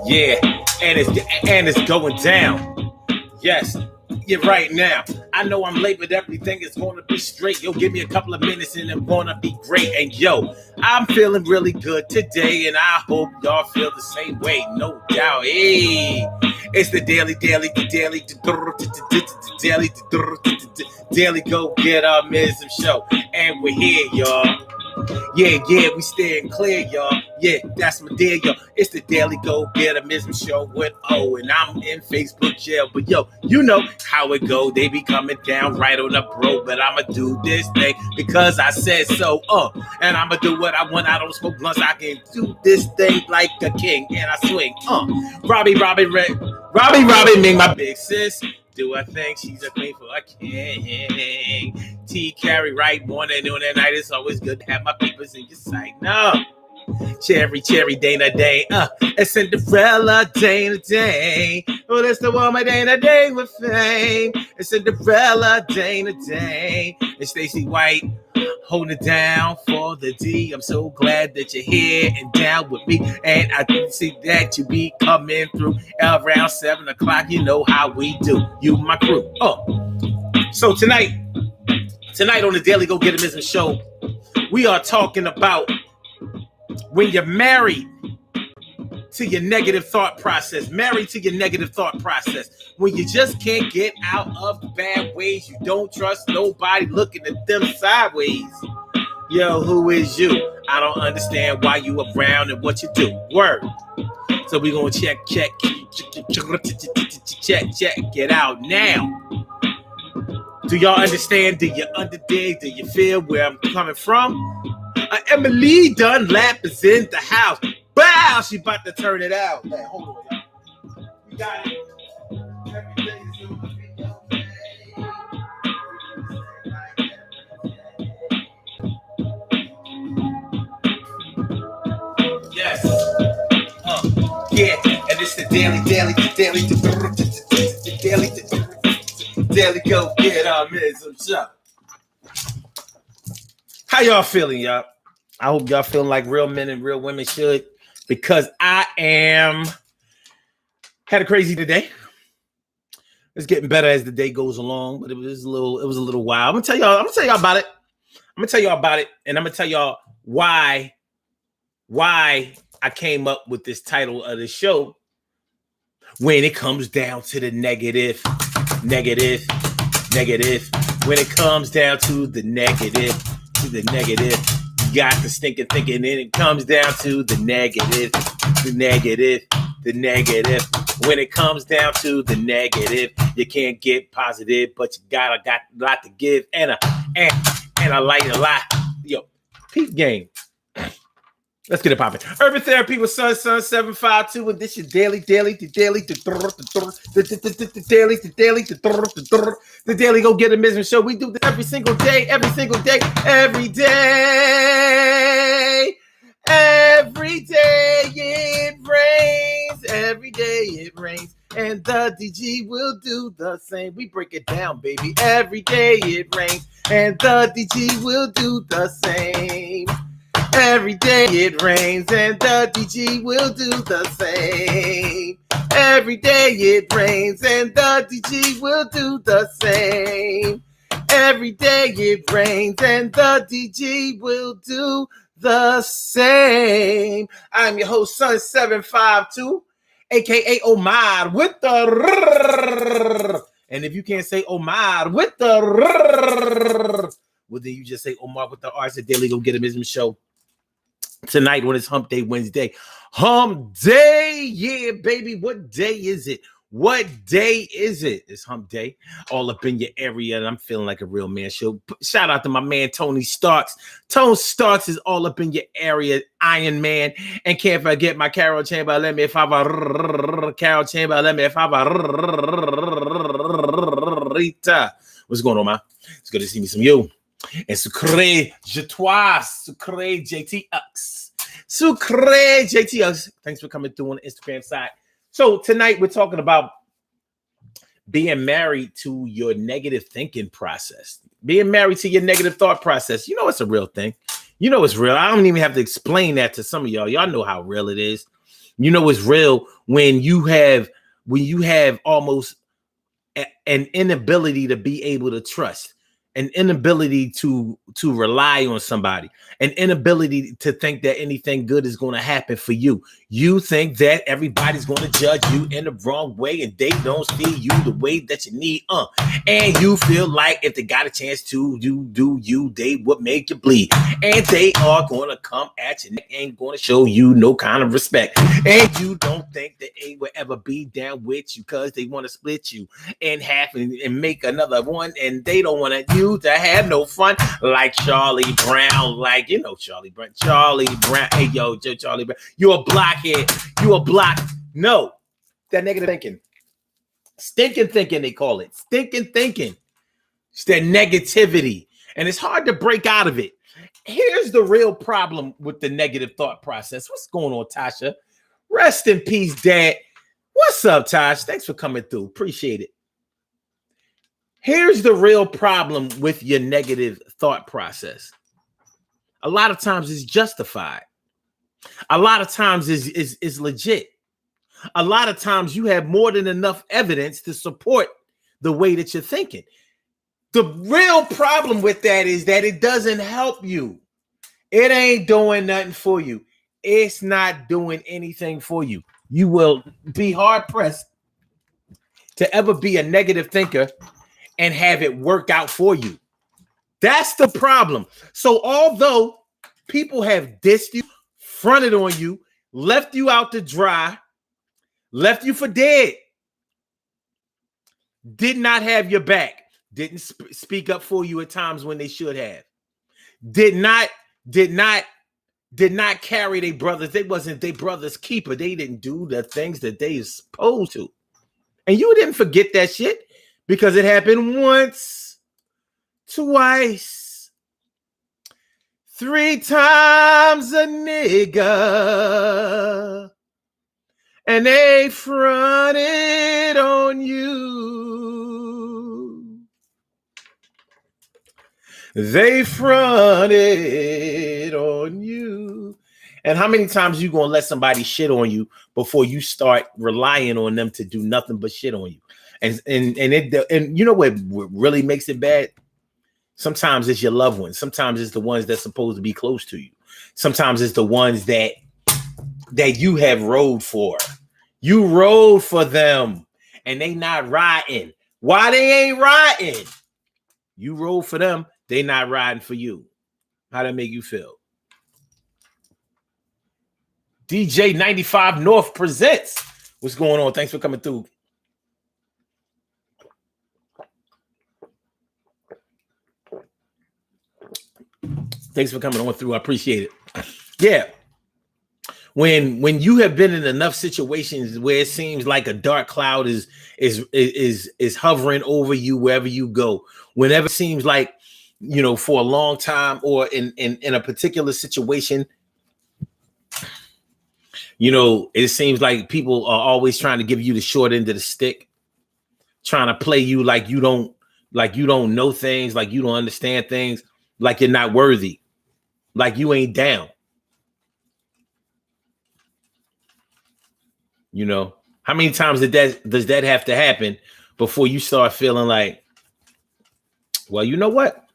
Yeah, and it's going down. Yes, you're right now. I know I'm late, but everything is gonna be straight. Yo, give me a couple of minutes and it's gonna be great. And yo, I'm feeling really good today, and I hope y'all feel the same way, no doubt. Hey, it's the daily go get mism show, and we're here, y'all. Yeah, we staying clear, y'all. Yeah, that's my deal, yo. It's the Daily Go Get a Mism Show with O, and I'm in Facebook jail. But yo, you know how it go. They be coming down right on the bro, but I'ma do this thing because I said so. And I'ma do what I want. I don't smoke blunts. I can do this thing like a king, and I swing. Robbie, Ming, my big sis. Do I think she's a queen for a king? T carry right morning, noon, and night. It's always good to have my papers in your sight. No. Cherry, Dana Day. And Cinderella, Dana Day. Oh, that's the woman, Dana Day with fame. And Cinderella, Dana Day. And Stacey White, holding it down for the D. I'm so glad that you're here and down with me. And I see that you be coming through around 7 o'clock. You know how we do. You, my crew. So tonight on the Daily Go Get a Mism Show, we are talking about when you're married to your negative thought process, when you just can't get out of the bad ways, you don't trust nobody looking at them sideways. Yo, who is you? I don't understand why you around and what you do. Word. So we gonna check it out now. Do y'all understand? Do you understand? Do you feel where I'm coming from? Emily Dunlap is in the house. Bow! She about to turn it out. Hey, hold on, y'all. We got it. Everything's gonna be okay. Yes. Yeah, and it's the daily go get our mism show. How y'all feeling, y'all? I hope y'all feeling like real men and real women should, because I had a crazy day. It's getting better as the day goes along, but it was a little wild. I'm gonna tell y'all about it. And I'm gonna tell y'all why I came up with this title of the show. When it comes down to the negative. When it comes down to the negative, you got the stinking thinking, and it comes down to the negative. When it comes down to the negative, you can't get positive, but you got a lot to give, and I like a lot. Yo, peep game. Let's get it popping. Urban Therapy with Sun 752, and this is the Daily Go Get a Mism Show. We do this every single day. Every day it rains. And the DG will do the same. We break it down, baby. Every day it rains, and the DG will do the same. Every day it rains, and the DG will do the same. Every day it rains, and the DG will do the same. Every day it rains, and the DG will do the same. I'm your host, Sun 752, aka Omar with the. And if you can't say Omar with the, well, then you just say Omar with the R. It's the Daily Go Get a Mism Show. Tonight when it's Hump Day Wednesday. Hump Day, yeah, baby. What day is it? It's Hump Day. All up in your area, and I'm feeling like a real man show. Shout out to my man Tony Starks. Tony Starks is all up in your area, Iron Man. And can't forget my Carol Chamber. Carol Chamber. What's going on, man? It's good to see me some you. And Sucre JTX. Thanks for coming through on the Instagram side. So tonight we're talking about being married to your negative thinking process. Being married to your negative thought process. You know it's a real thing. You know it's real. I don't even have to explain that to some of y'all. Y'all know how real it is. You know it's real when you have almost an inability to be able to trust, an inability to rely on somebody, an inability to think that anything good is going to happen for you. You think that everybody's going to judge you in the wrong way and they don't see you the way that you need. And you feel like if they got a chance to do you, they would make you bleed. And they are going to come at you. They ain't going to show you no kind of respect. And you don't think that they will ever be down with you because they want to split you in half and make another one. And they don't want you to have no fun like Charlie Brown. Like, you know, Charlie Brown. Hey, yo, Charlie Brown. You're a blockhead. You a block. No, that negative thinking. Stinking thinking, they call it. Stinking thinking. It's that negativity. And it's hard to break out of it. Here's the real problem with the negative thought process. What's going on, Tasha? Rest in peace, Dad. What's up, Tosh? Thanks for coming through. Appreciate it. Here's the real problem with your negative thought process. A lot of times it's justified. A lot of times is legit. A lot of times you have more than enough evidence to support the way that you're thinking. The real problem with that is that it doesn't help you. It ain't doing nothing for you. It's not doing anything for you. You will be hard pressed to ever be a negative thinker and have it work out for you. That's the problem. So although people have dissed you, fronted on you, left you out to dry, left you for dead, did not have your back, didn't speak up for you at times when they should have, did not carry their brothers. They wasn't their brother's keeper. They didn't do the things that they were supposed to. And you didn't forget that shit because it happened once, twice, 3 times a nigga. And they fronted on you. They fronted on you. And how many times you gonna let somebody shit on you before you start relying on them to do nothing but shit on you? And you know what really makes it bad? Sometimes it's your loved ones. Sometimes it's the ones that's supposed to be close to you. Sometimes it's the ones that you have rode for. You rode for them and they not riding. Why they ain't riding? You rode for them, they not riding for you. How that make you feel? DJ 95 North presents. What's going on? Thanks for coming through. Thanks for coming on through. I appreciate it. Yeah. When you have been in enough situations where it seems like a dark cloud is hovering over you wherever you go, whenever it seems like, you know, for a long time or in a particular situation, you know, it seems like people are always trying to give you the short end of the stick, trying to play you like you don't know things, like you don't understand things, like you're not worthy, like you ain't down. You know, how many times does that have to happen before you start feeling like, well, you know what?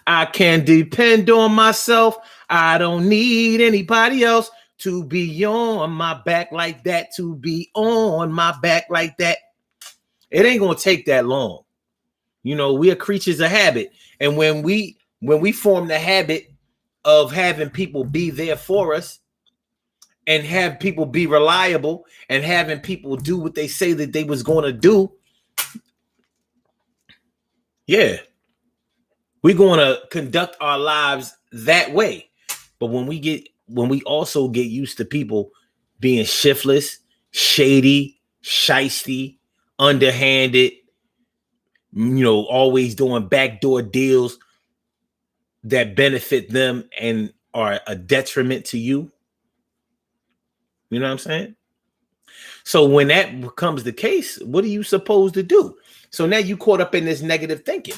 I can depend on myself. I don't need anybody else to be on my back like that, to be on my back like that. It ain't going to take that long. You know, we are creatures of habit. And when we form the habit of having people be there for us, and have people be reliable and having people do what they say that they was going to do. Yeah. We're going to conduct our lives that way. But when we also get used to people being shiftless, shady, shisty, underhanded, you know, always doing backdoor deals that benefit them and are a detriment to you. You know what I'm saying? So when that becomes the case, what are you supposed to do? So now you caught up in this negative thinking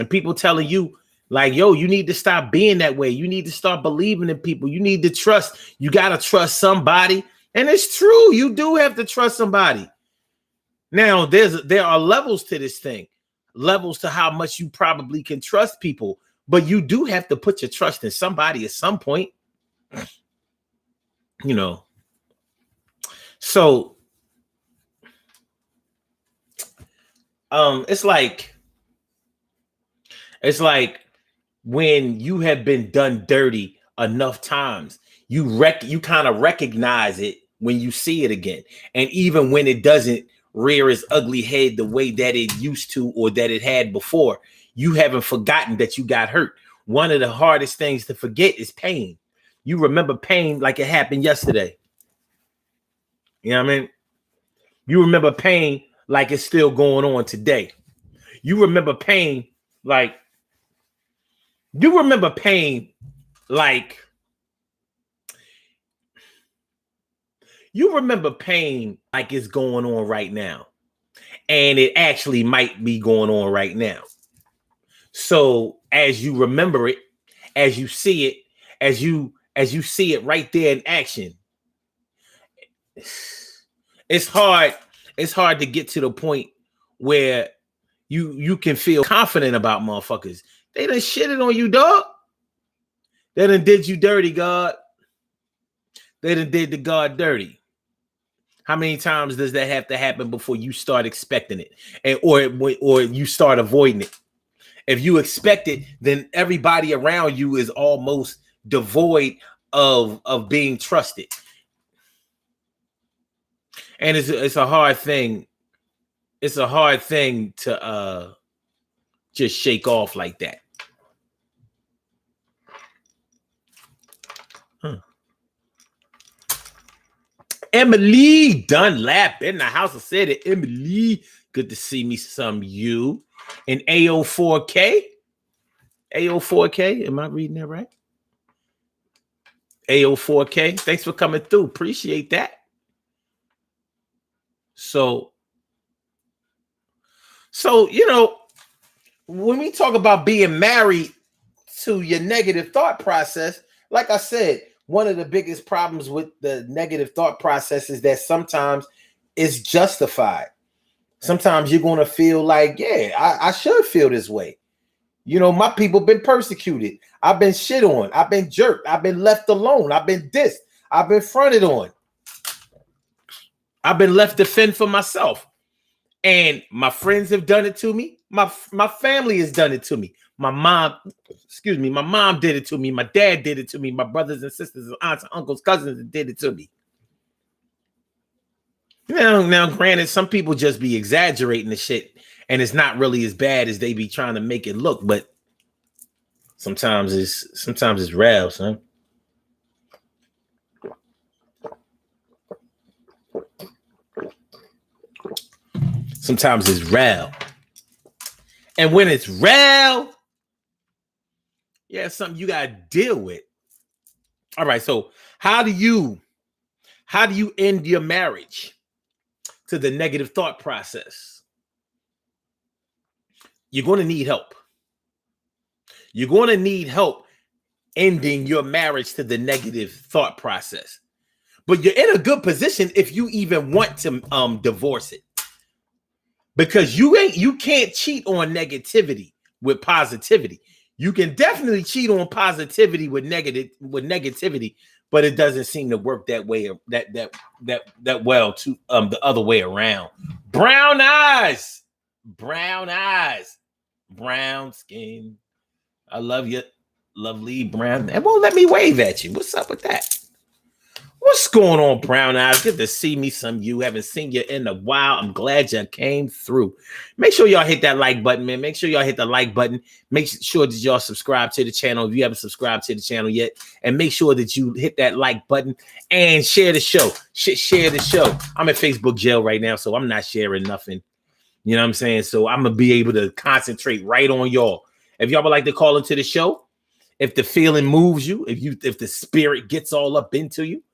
and people telling you Like, yo, you need to stop being that way. You need to start believing in people. You need to trust. You got to trust somebody. And it's true. You do have to trust somebody. Now, there are levels to this thing, levels to how much you probably can trust people. But you do have to put your trust in somebody at some point. You know. So, it's like when you have been done dirty enough times, you kind of recognize it when you see it again. And even when it doesn't rear its ugly head the way that it used to or that it had before, you haven't forgotten that you got hurt. One of the hardest things to forget is pain. You remember pain like it happened yesterday. You know what I mean? You remember pain like it's still going on today. You remember pain like it's going on right now. And it actually might be going on right now. So as you remember it, as you see it, as you see it right there in action, it's hard to get to the point where you can feel confident about motherfuckers. They done shitted on you, dog. They done did you dirty, God. They done did the God dirty. How many times does that have to happen before you start expecting it, or you start avoiding it? If you expect it, then everybody around you is almost devoid of being trusted. And it's a hard thing. It's a hard thing to just shake off like that. Emily Dunlap in the house. I said it. Emily, good to see me some you. And AO4K. AO4K. Am I reading that right? AO4K. Thanks for coming through. Appreciate that. So, you know, when we talk about being married to your negative thought process, like I said, one of the biggest problems with the negative thought process is that sometimes it's justified. Sometimes you're going to feel like, yeah, I should feel this way. You know, my people been persecuted. I've been shit on. I've been jerked. I've been left alone. I've been dissed. I've been fronted on. I've been left to fend for myself. And my friends have done it to me. My family has done it to me. My mom did it to me. My dad did it to me. My brothers and sisters and aunts and uncles, cousins did it to me. Now, granted, some people just be exaggerating the shit, and it's not really as bad as they be trying to make it look. But sometimes it's real, son. Sometimes it's real. And when it's real, yeah, it's something you gotta deal with. All right, so how do you end your marriage to the negative thought process? You're going to need help. You're going to need help ending your marriage to the negative thought process. But you're in a good position if you even want to divorce it. Because you can't cheat on negativity with positivity. You can definitely cheat on positivity with negativity, but it doesn't seem to work that way, that well to the other way around. Brown eyes, brown skin. I love you, lovely brown. And won't let me wave at you. What's up with that? What's going on, brown eyes? Good to see me some you. Haven't seen you in a while. I'm glad you came through. Make sure y'all hit that like button, man. Make sure y'all hit the like button. Make sure that y'all subscribe to the channel if you haven't subscribed to the channel yet. And make sure that you hit that like button and share the show. Share the show. I'm in Facebook jail right now, so I'm not sharing nothing. You know what I'm saying? So I'm going to be able to concentrate right on y'all. If y'all would like to call into the show, if the feeling moves you, if the spirit gets all up into you,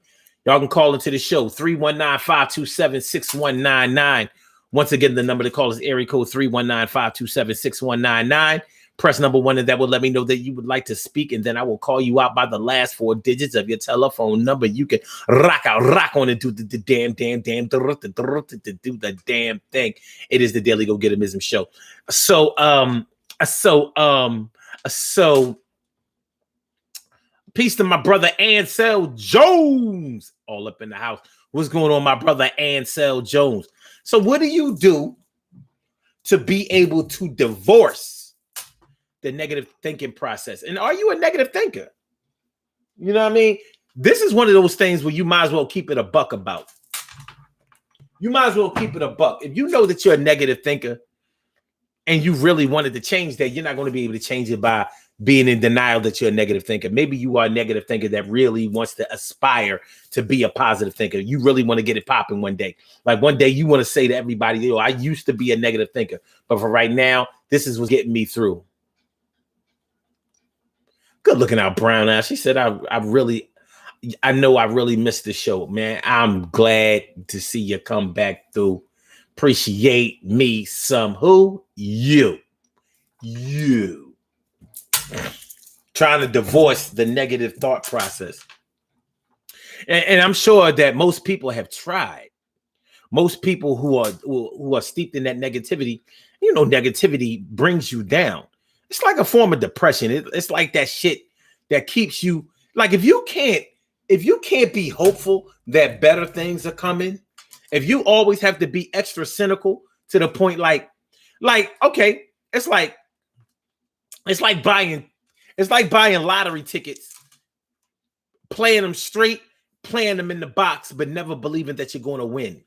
y'all can call into the show, 319-527-6199. Once again, the number to call is area code 319-527-6199. Press number 1, and that will let me know that you would like to speak, and then I will call you out by the last 4 digits of your telephone number. You can rock on and do the damn, do the damn thing. It is the Daily Go Getimism Show. So peace to my brother Ansel Jones, all up in the house. What's going on, my brother Ansel Jones? So what do you do to be able to divorce the negative thinking process? And are you a negative thinker? You know what I mean? This is one of those things where you might as well keep it a buck about. You might as well keep it a buck. If you know that you're a negative thinker and you really wanted to change that, you're not going to be able to change it by being in denial that you're a negative thinker. Maybe you are a negative thinker that really wants to aspire to be a positive thinker. You really want to get it popping one day. Like one day you want to say to everybody, yo, I used to be a negative thinker, but for right now, this is what's getting me through. Good looking out, brown ass. She said, I know I really missed the show, man. I'm glad to see you come back through. Appreciate me some who? You. Trying to divorce the negative thought process. And I'm sure that most people have tried. Most people who are steeped in that negativity, you know, negativity brings you down. It's like a form of depression. It's like that shit that keeps you, like if you can't be hopeful that better things are coming, if you always have to be extra cynical to the point like, okay, it's like buying lottery tickets, playing them straight, playing them in the box, but never believing that you're going to win.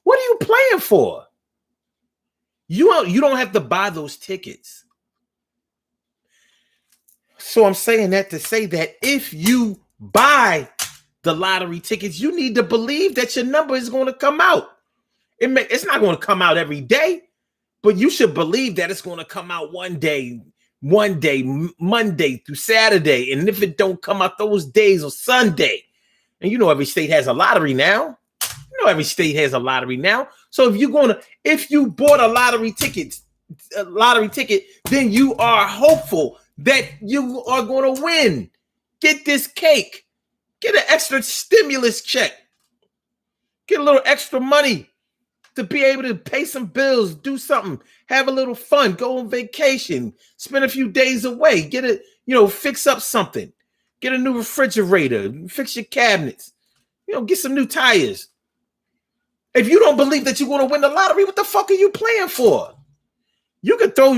What are you playing for? You don't have to buy those tickets. So I'm saying that to say that if you buy the lottery tickets, you need to believe that your number is going to come out. It's not going to come out every day, but you should believe that it's going to come out one day, Monday through Saturday. And if it don't come out those days or Sunday, and you know, every state has a lottery now. So if you bought a lottery ticket, then you are hopeful that you are going to win. Get this cake. Get an extra stimulus check. Get a little extra money to be able to pay some bills, do something, have a little fun, go on vacation, spend a few days away, fix up something, get a new refrigerator, fix your cabinets, get some new tires. If you don't believe that you're going to win the lottery, what the fuck are you playing for? You could throw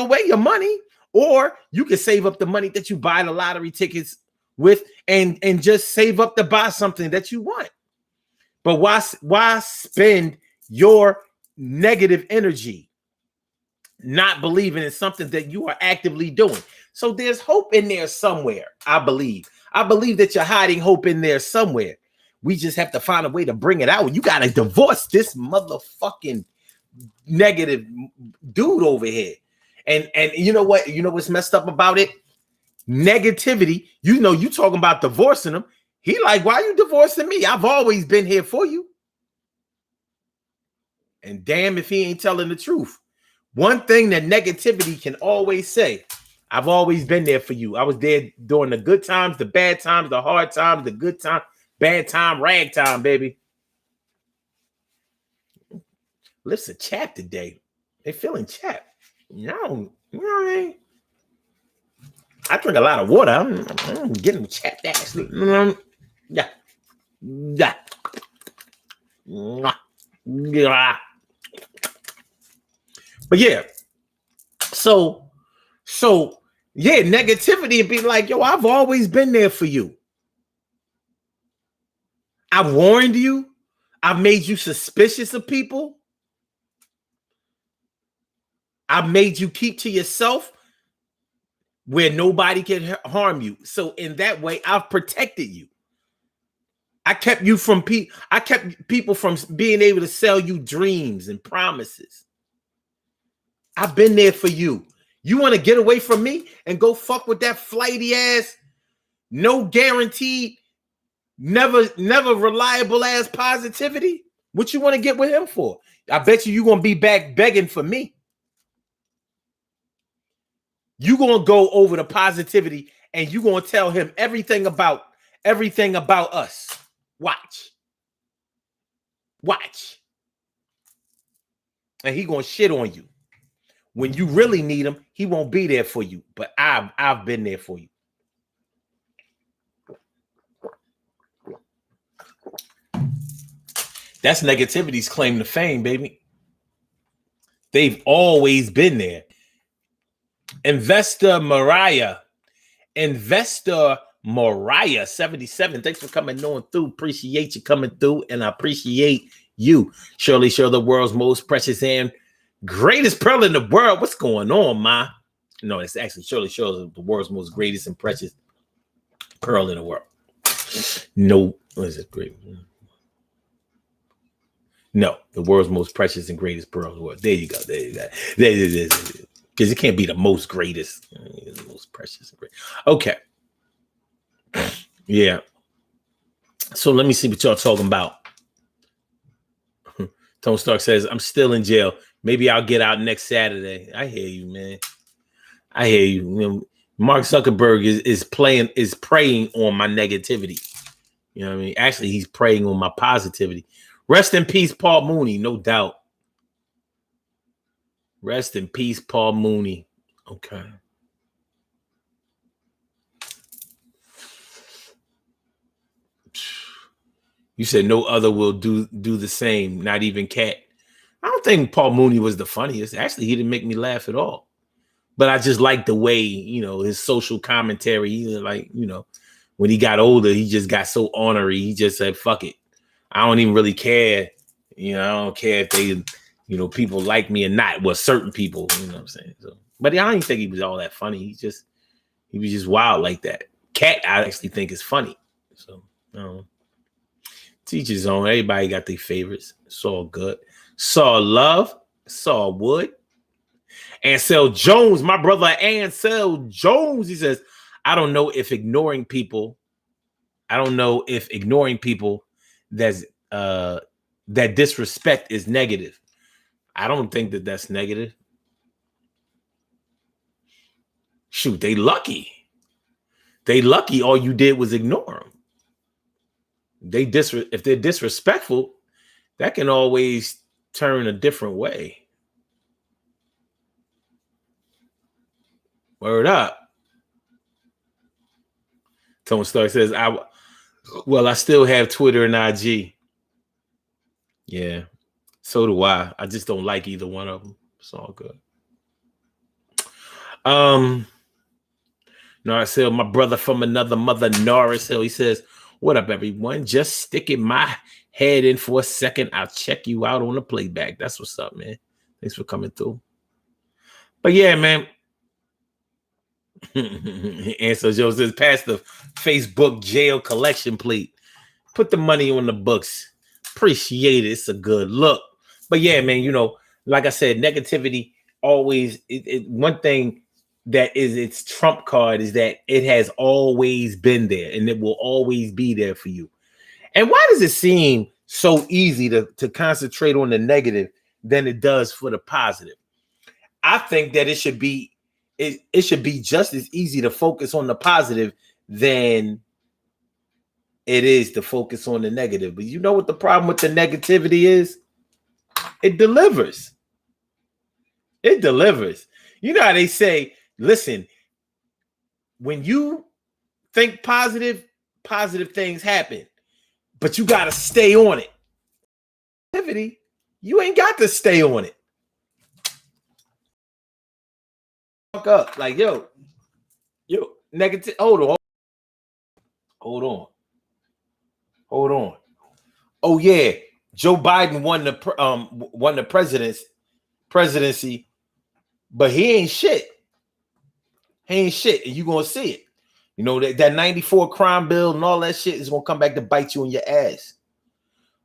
away your money, or you could save up the money that you buy the lottery tickets with and just save up to buy something that you want. But why spend your negative energy not believing in something that you are actively doing? So there's hope in there somewhere, I believe. I believe that you're hiding hope in there somewhere. We just have to find a way to bring it out. You got to divorce this motherfucking negative dude over here. And you know what? You know what's messed up about it? Negativity. You talking about divorcing him. He like, why are you divorcing me? I've always been here for you. And damn if he ain't telling the truth. One thing that negativity can always say, I've always been there for you. I was there during the good times, the bad times, the hard times, the good time, bad time, rag time, baby. Lips are chapped today. They feeling chapped. You know what I mean? I drink a lot of water. I'm getting chapped ass. Yeah. But yeah. So yeah, negativity would be like, yo, I've always been there for you. I warned you. I've made you suspicious of people. I've made you keep to yourself where nobody can harm you. So in that way, I've protected you. I kept people from being able to sell you dreams and promises. I've been there for you. You want to get away from me and go fuck with that flighty ass, no guaranteed, never reliable ass positivity? What you want to get with him for? I bet you're going to be back begging for me. You gonna go over the positivity and you gonna tell him everything about us. Watch. And he gonna shit on you. When you really need him, he won't be there for you. But I've been there for you. That's negativity's claim to fame, baby. They've always been there. Investor Mariah, 77. Thanks for coming on through. Appreciate you coming through, and I appreciate you. Shirley Show, the world's most precious and greatest pearl in the world. What's going on, ma? No, it's actually Shirley Show, the world's most greatest and precious pearl in the world. No, what is it? Great. No, the world's most precious and greatest pearl in the world. There you go. Because it can't be the most greatest. The most precious and great. Okay. Yeah. So let me see what y'all talking about. Tony Stark says, I'm still in jail. Maybe I'll get out next Saturday. I hear you, man. I hear you. You know, Mark Zuckerberg is preying on my negativity. You know what I mean? Actually, he's preying on my positivity. Rest in peace, Paul Mooney, no doubt. Rest in peace, Paul Mooney. Okay. You said no other will do the same, not even Cat. I don't think Paul Mooney was the funniest. Actually, he didn't make me laugh at all. But I just like the way, you know, his social commentary, like, you know, when he got older, he just got so ornery. He just said, fuck it. I don't even really care. You know, I don't care if they, you know, people like me or not. Well, certain people, you know what I'm saying? So, but I don't even think he was all that funny. He was just wild like that. Cat, I actually think is funny. So, teach his own. Everybody got their favorites. It's all good. Saw Love, Saw Wood. Ansel Jones, my brother Ansel Jones, he says, I don't know if ignoring people that's that disrespect is negative. I don't think that that's negative. Shoot, they lucky. They lucky all you did was ignore them. If they're disrespectful, that can always turn a different way. Word up. Tony Stark says, I still have Twitter and IG. Yeah, so do I. I just don't like either one of them. It's all good. Norris Hill, my brother from another mother, Norris Hill. He says, what up, everyone? Just sticking my head in for a second. I'll check you out on the playback. That's what's up, man. Thanks for coming through. But yeah, man. And so Joe says, pass the Facebook jail collection plate. Put the money on the books. Appreciate it. It's a good look. But yeah, man, you know, like I said, negativity always, one thing that is its trump card is that it has always been there and it will always be there for you. And why does it seem so easy to concentrate on the negative than it does for the positive? I think that it should be just as easy to focus on the positive than it is to focus on the negative. But you know what the problem with the negativity is? It delivers. It delivers. You know how they say, listen, when you think positive things happen, but you got to stay on it. Negativity, you ain't got to stay on it. Fuck up. Like, yo, negative. Hold on. Oh yeah, Joe Biden won the presidency, but he ain't shit. And you gonna see it. You know that 94 crime bill and all that shit is gonna come back to bite you in your ass.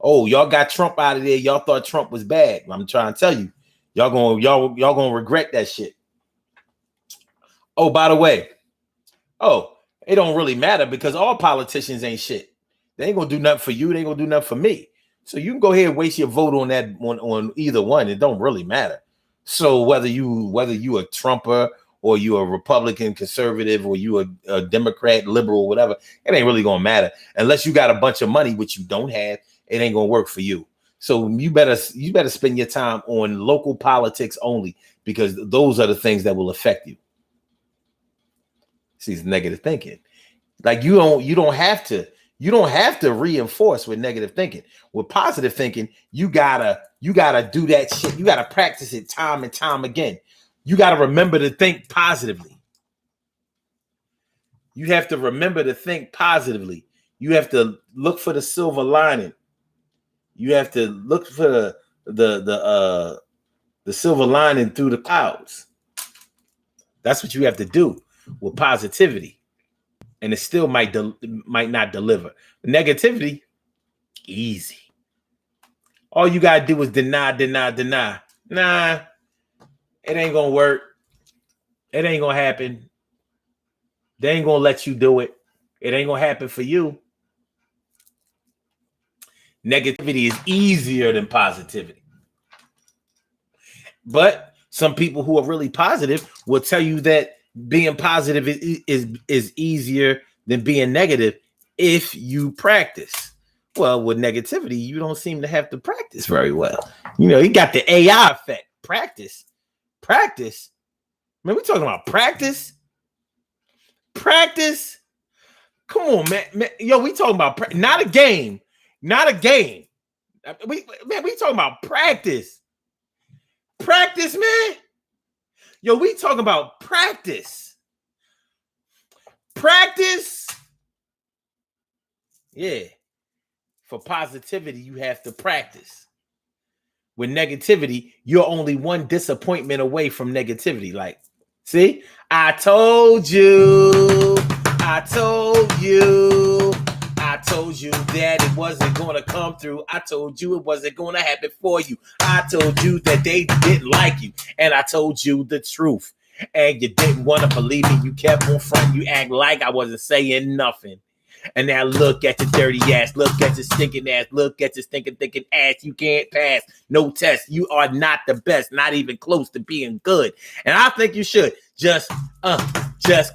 Oh, y'all got Trump out of there. Y'all thought Trump was bad. I'm trying to tell you, y'all gonna regret that shit. Oh, by the way, it don't really matter because all politicians ain't shit. They ain't gonna do nothing for you. They ain't gonna do nothing for me. So you can go ahead and waste your vote on that on either one. It don't really matter. So whether you a Trumper or you a Republican, conservative, or you a Democrat, liberal, whatever. It ain't really gonna matter unless you got a bunch of money, which you don't have. It ain't gonna work for you. So you better spend your time on local politics only, because those are the things that will affect you. See, it's negative thinking. Like you don't have to reinforce with negative thinking. With positive thinking, you gotta do that shit. You gotta practice it time and time again. You gotta remember to think positively. You have to remember to think positively. You have to look for the silver lining. You have to look for the silver lining through the clouds. That's what you have to do with positivity, and it still might not deliver. Negativity, easy. All you gotta do is deny. Nah, it ain't gonna work. It ain't gonna happen. They ain't gonna let you do it. It ain't gonna happen for you. Negativity is easier than positivity. But some people who are really positive will tell you that being positive is easier than being negative if you practice. Well, with negativity, you don't seem to have to practice very well. You know, you got the AI effect. Practice. Man, we talking about practice. Come on, man. Yo, we talking about not a game. We talking about practice. Practice, man. Yo, we talking about practice. Yeah. For positivity, you have to practice. With negativity, you're only one disappointment away from negativity. Like, see, I told you that it wasn't going to come through. I told you it wasn't going to happen for you. I told you that they didn't like you. And I told you the truth. And you didn't want to believe me. You kept on fronting. You act like I wasn't saying nothing. And now look at your dirty ass. Look at your stinking ass. Look at your thinking ass. You can't pass no test. You are not the best. Not even close to being good. And I think you should just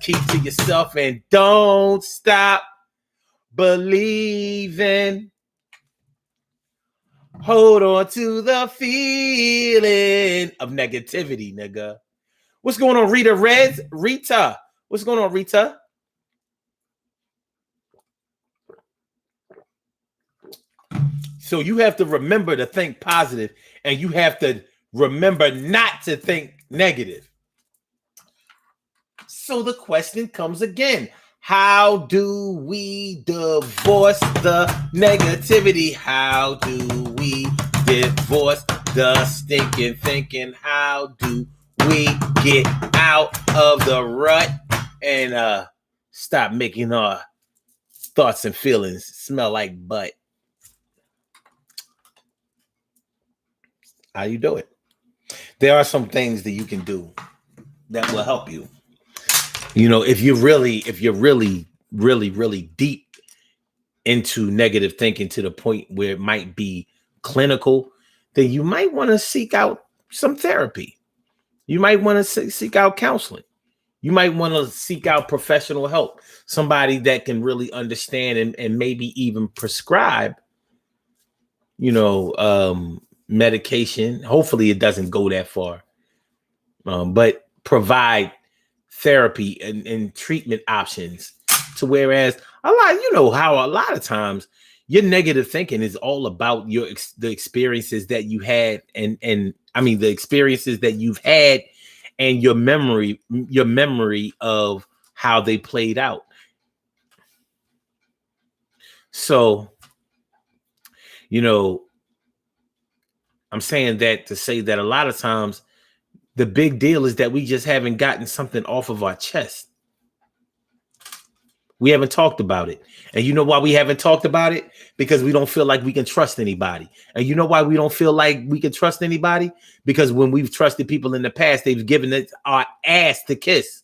keep to yourself and don't stop believing. Hold on to the feeling of negativity, nigga. What's going on, Rita Reds? Rita. What's going on, Rita? So you have to remember to think positive, and you have to remember not to think negative. So the question comes again. How do we divorce the negativity? How do we divorce the stinking thinking? How do we get out of the rut and stop making our thoughts and feelings smell like butt? How you do it? There are some things that you can do that will help you. You know, if you're really deep into negative thinking to the point where it might be clinical, then you might want to seek out some therapy. You might want to seek out counseling. You might want to seek out professional help, somebody that can really understand and maybe even prescribe, medication. Hopefully it doesn't go that far, but provide therapy and treatment options to whereas a lot of times your negative thinking is all about the experiences that you had and the experiences that you've had and your memory of how they played out. So, I'm saying that to say that a lot of times the big deal is that we just haven't gotten something off of our chest. We haven't talked about it. And you know why we haven't talked about it? Because we don't feel like we can trust anybody. And you know why we don't feel like we can trust anybody? Because when we've trusted people in the past, they've given us our ass to kiss.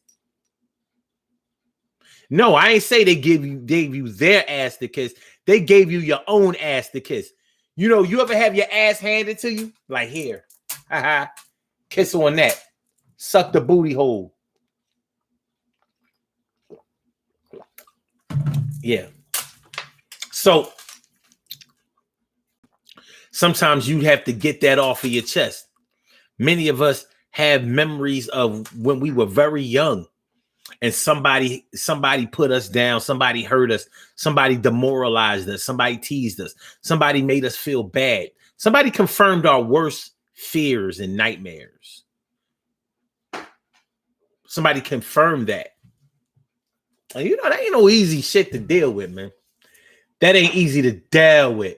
No, I ain't say they gave you their ass to kiss. They gave you your own ass to kiss. You ever have your ass handed to you? Like, here. Kiss on that. Suck the booty hole. Yeah. So sometimes you have to get that off of your chest. Many of us have memories of when we were very young and somebody put us down, somebody hurt us, somebody demoralized us, somebody teased us, somebody made us feel bad, somebody confirmed our worst fears and nightmares. Somebody confirmed that. And that ain't no easy shit to deal with, man. That ain't easy to deal with.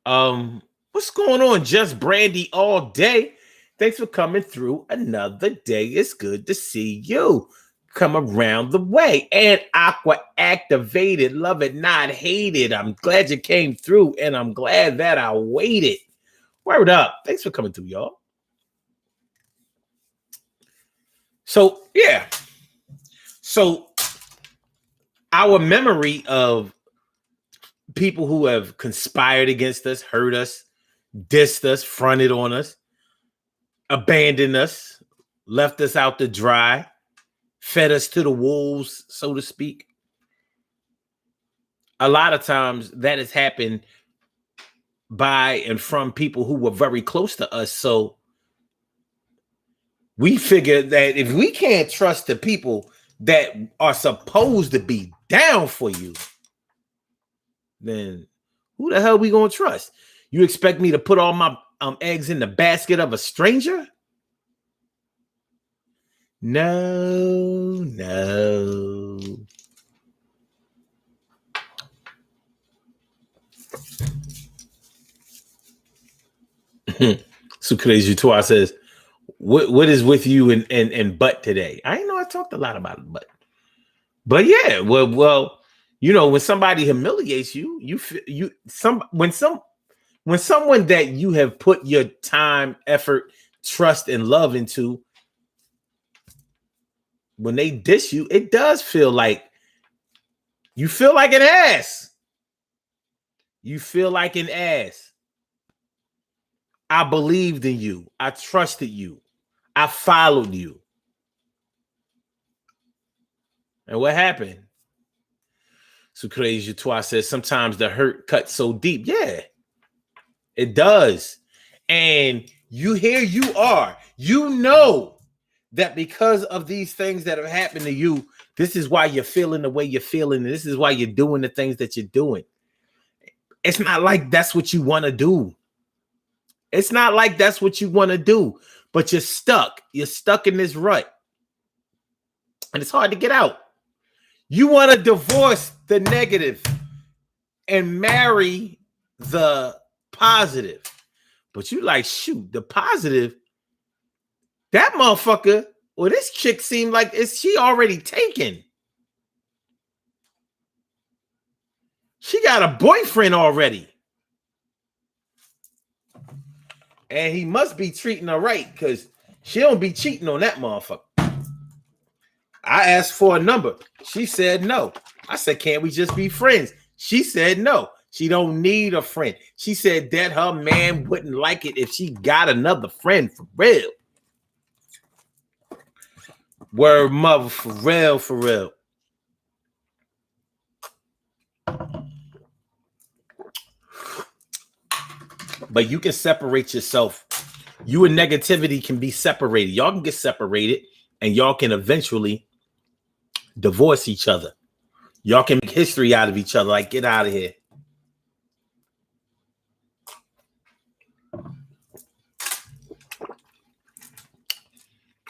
What's going on? Just Brandy all day. Thanks for coming through another day. It's good to see you come around the way. And Aqua activated. Love it, not hate it. I'm glad you came through, and I'm glad that I waited. Word up. Thanks for coming through, y'all. So, yeah. So, our memory of people who have conspired against us, hurt us, dissed us, fronted on us, abandoned us, left us out to dry, fed us to the wolves, so to speak. A lot of times that has happened by and from people who were very close to us. So we figure that if we can't trust the people that are supposed to be down for you, then who the hell we gonna trust? You expect me to put all my eggs in the basket of a stranger? No. So crazy too. Says, what is with you and butt today? I know I talked a lot about butt. But yeah, well, when somebody humiliates you, when someone that you have put your time, effort, trust, and love into, when they diss you, it does feel like you feel like an ass. You feel like an ass. I believed in you. I trusted you. I followed you. And what happened? So crazy twice says sometimes the hurt cuts so deep. Yeah, it does. And here you are. You know that because of these things that have happened to you, this is why you're feeling the way you're feeling. This is why you're doing the things that you're doing. It's not like that's what you want to do. It's not like that's what you want to do, but you're stuck. You're stuck in this rut. And it's hard to get out. You want to divorce the negative and marry the positive. But you like, shoot, the positive, that motherfucker, well, this chick seemed like she already taken. She got a boyfriend already. And he must be treating her right because she don't be cheating on that motherfucker. I asked for a number. She said no. I said, can't we just be friends? She said no. She don't need a friend. She said that her man wouldn't like it if she got another friend for real. Word mother, for real, for real. But you can separate yourself. You and negativity can be separated. Y'all can get separated and y'all can eventually divorce each other. Y'all can make history out of each other. Like, get out of here.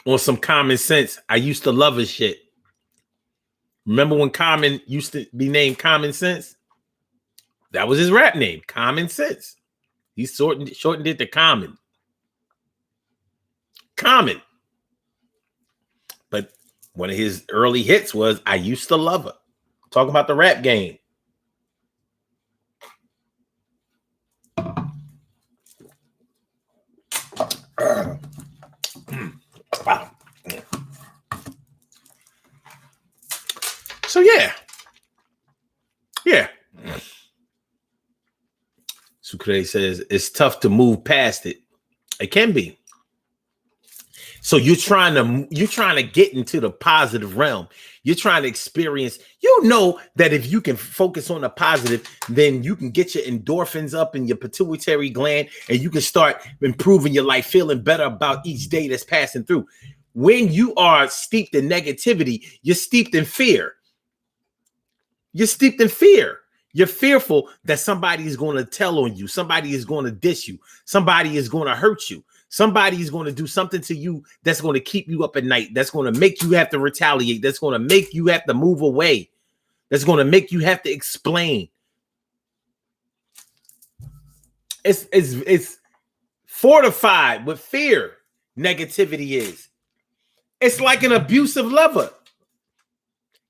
On some Common Sense. I used to love his shit. Remember when Common used to be named Common Sense? That was his rap name, Common Sense. He shortened it to Common. Common. But one of his early hits was I Used to Love Her. Talking about the rap game. Wow. So yeah. Sucre says it's tough to move past it. It can be. So you're trying to get into the positive realm. You're trying to experience, that if you can focus on the positive, then you can get your endorphins up in your pituitary gland and you can start improving your life, feeling better about each day that's passing through. When you are steeped in negativity, you're steeped in fear. You're steeped in fear. You're fearful that somebody is going to tell on you. Somebody is going to diss you. Somebody is going to hurt you. Somebody is going to do something to you that's going to keep you up at night. That's going to make you have to retaliate. That's going to make you have to move away. That's going to make you have to explain. It's fortified with fear. Negativity is. It's like an abusive lover.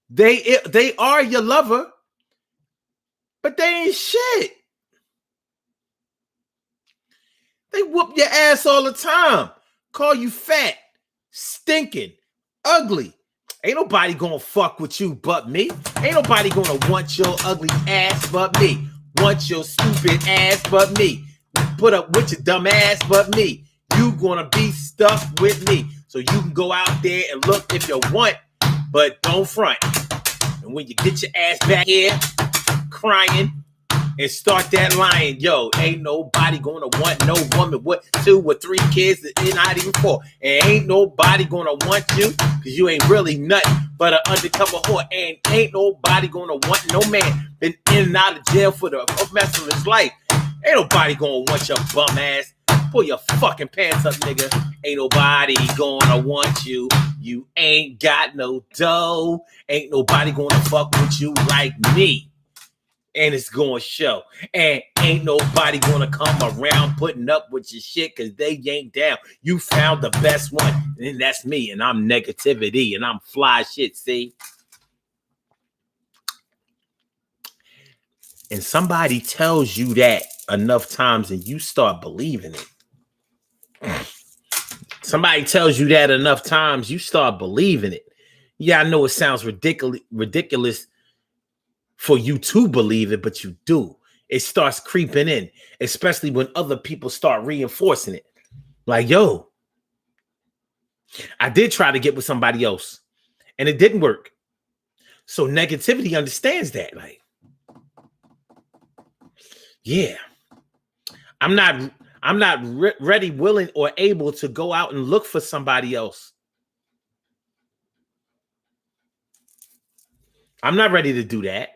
They are your lover, but they ain't shit. They whoop your ass all the time. Call you fat, stinking, ugly. Ain't nobody gonna fuck with you but me. Ain't nobody gonna want your ugly ass but me. Want your stupid ass but me. Put up with your dumb ass but me. You gonna be stuck with me. So you can go out there and look if you want, but don't front. And when you get your ass back here, crying, and start that lying, ain't nobody gonna want no woman with 2 or 3 kids and not even 4. And ain't nobody gonna want you because you ain't really nothing but an undercover whore. And ain't nobody gonna want no man been in and out of jail for the mess of his life. Ain't nobody gonna want your bum ass. Pull your fucking pants up, nigga. Ain't nobody gonna want you. You ain't got no dough. Ain't nobody gonna fuck with you like me. And it's going to show. And ain't nobody going to come around putting up with your shit because they ain't down. You found the best one. And that's me. And I'm negativity. And I'm fly shit, see? And somebody tells you that enough times and you start believing it. Somebody tells you that enough times, you start believing it. Yeah, I know it sounds ridiculous for you to believe it, but you do. It starts creeping in, especially when other people start reinforcing it. Like, I did try to get with somebody else and it didn't work. So negativity understands that. Like, yeah, I'm not ready, willing, or able to go out and look for somebody else. I'm not ready to do that.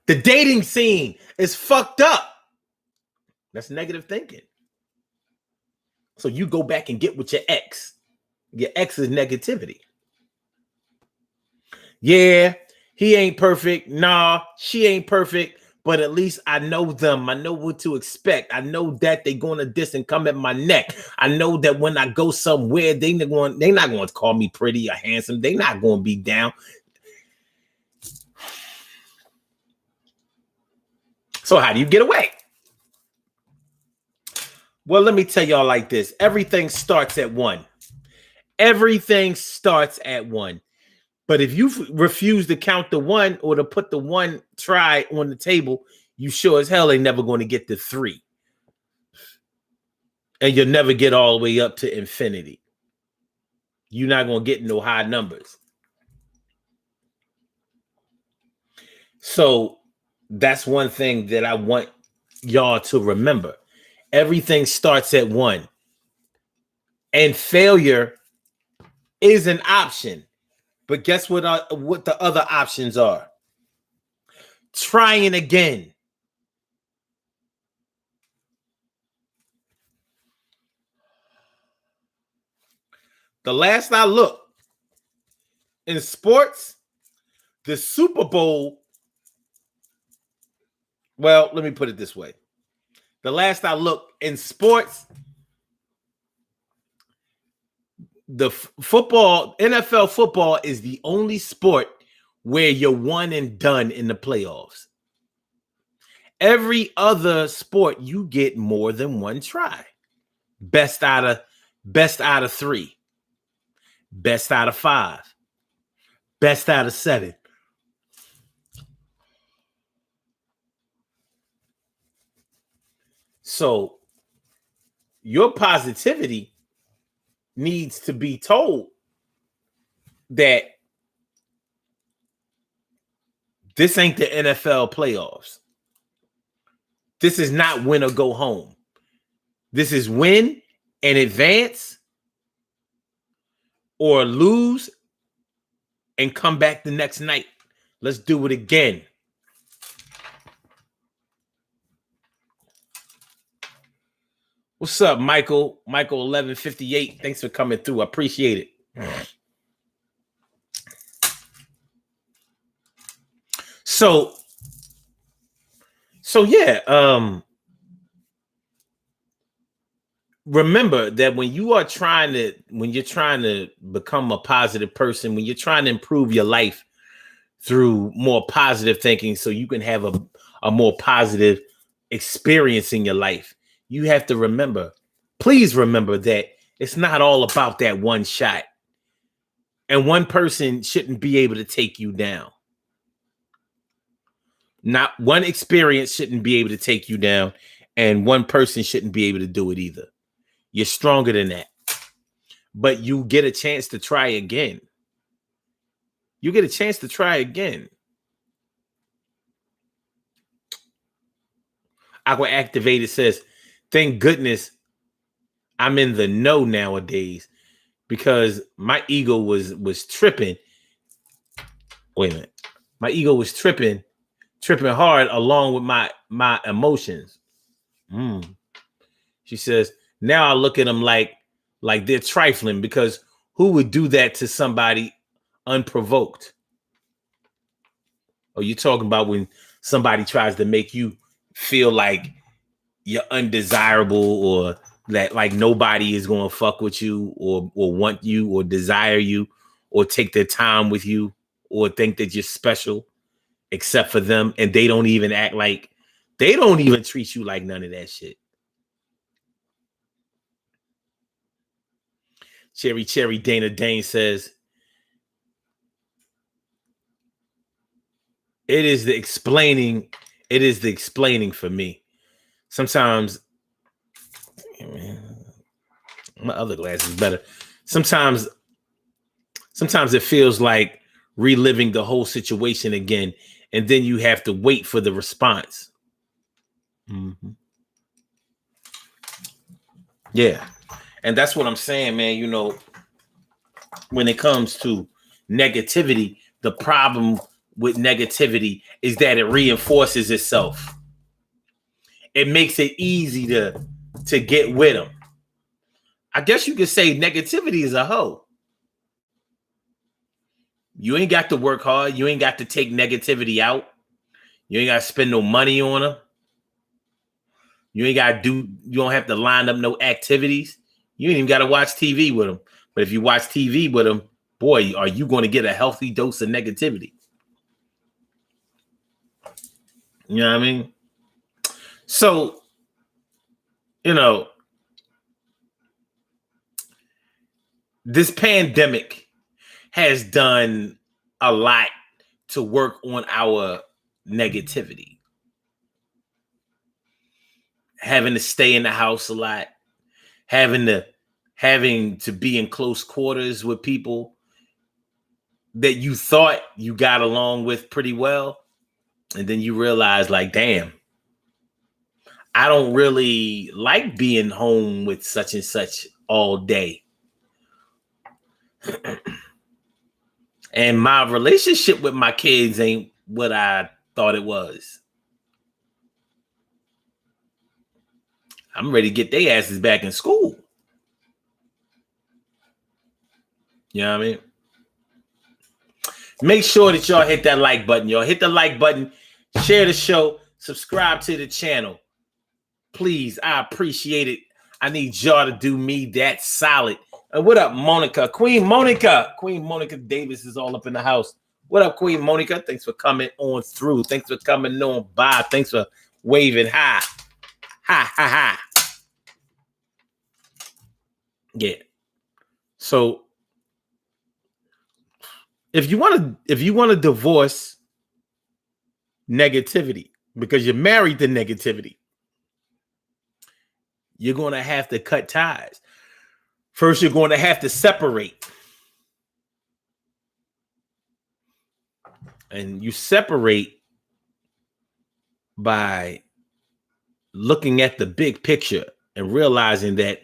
The dating scene is fucked up. That's negative thinking. So you go back and get with your ex. Your ex is negativity. Yeah, he ain't perfect. Nah, she ain't perfect. But at least I know them. I know what to expect. I know that they're going to diss and come at my neck. I know that when I go somewhere, they're not going to call me pretty or handsome. They're not going to be down. So how do you get away? Well, let me tell y'all like this. Everything starts at 1. Everything starts at 1. But if you refuse to count the 1 or to put the 1 try on the table, you sure as hell ain't never going to get to 3. And you'll never get all the way up to infinity. You're not going to get no high numbers. So that's one thing that I want y'all to remember. Everything starts at 1. And failure is an option. But guess what the other options are? Trying again. The last I looked in sports, the Super Bowl, well, let me put it this way. The last I looked in sports, the football, NFL football is the only sport where you're one and done in the playoffs. Every other sport, you get more than 1 try. Best out of 3. Best out of 5. Best out of 7. So your positivity needs to be told that this ain't the NFL playoffs. This is not win or go home. This is win and advance or lose and come back the next night. Let's do it again. What's up, Michael? Michael 1158. Thanks for coming through. I appreciate it. So yeah, remember that when you're trying to become a positive person, when you're trying to improve your life through more positive thinking so you can have a more positive experience in your life, you have to please remember that it's not all about that one shot. And one person shouldn't be able to take you down. Not one experience shouldn't be able to take you down, and one person shouldn't be able to do it either. You're stronger than that. But you get a chance to try again. You get a chance to try again. Aqua Activated says, thank goodness I'm in the know nowadays because my ego was tripping. Wait a minute. My ego was tripping hard along with my emotions. She says, now I look at them like they're trifling because who would do that to somebody unprovoked? Or you talking about when somebody tries to make you feel like you're undesirable or that like nobody is going to fuck with you or want you or desire you or take their time with you or think that you're special except for them, and they don't even treat you like none of that shit. Cherry Dana Dane says, it is the explaining for me. Sometimes my other glass is better. Sometimes it feels like reliving the whole situation again, and then you have to wait for the response. Yeah. And that's what I'm saying, man. You know, when it comes to negativity, the problem with negativity is that it reinforces itself. It makes it easy to get with them. I guess you could say negativity is a hoe. You ain't got to work hard. You ain't got to take negativity out. You ain't got to spend no money on them. You don't have to line up no activities. You ain't even got to watch TV with them. But if you watch TV with them, boy, are you going to get a healthy dose of negativity. You know what I mean? So, you know, this pandemic has done a lot to work on our negativity. Having to stay in the house a lot, having to be in close quarters with people that you thought you got along with pretty well. And then you realize, like, damn, I don't really like being home with such and such all day. And my relationship with my kids ain't what I thought it was. I'm ready to get their asses back in school. You know what I mean? Make sure that y'all hit that like button, y'all. Hit the like button, share the show, subscribe to the channel. Please, I appreciate it. I need y'all to do me that solid. And what up, Monica? Queen Monica Davis is all up in the house. What up, Queen Monica? Thanks for coming on through. Thanks for coming on by. Thanks for waving hi. Ha, ha, ha. Yeah. So if you want to divorce negativity because you're married to negativity, you're going to have to cut ties. First, you're going to have to separate. And you separate by looking at the big picture and realizing that,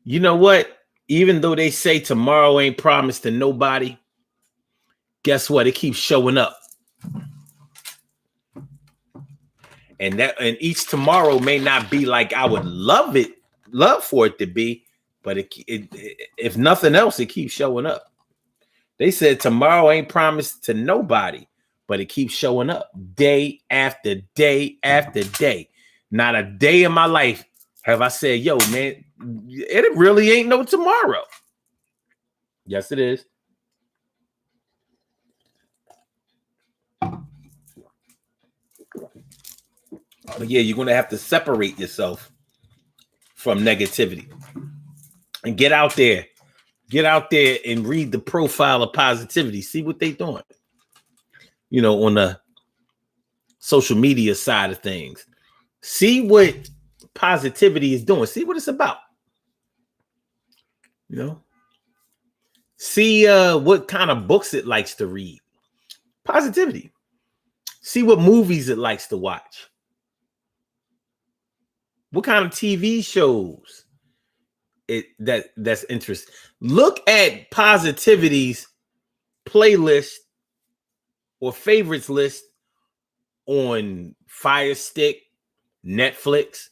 you know what? Even though they say tomorrow ain't promised to nobody, guess what? It keeps showing up. And each tomorrow may not be like I would love for it to be, but if nothing else, it keeps showing up. They said tomorrow ain't promised to nobody, but it keeps showing up day after day after day. Not a day in my life have I said, yo, man, it really ain't no tomorrow. Yes, it is. But yeah, you're going to have to separate yourself from negativity and get out there. Get out there and read the profile of positivity. See what they're doing. You know, on the social media side of things. See what positivity is doing. See what it's about. You know? See what kind of books it likes to read. Positivity. See what movies it likes to watch. What kind of TV shows that's interesting. Look at positivity's playlist or favorites list on Fire Stick, Netflix,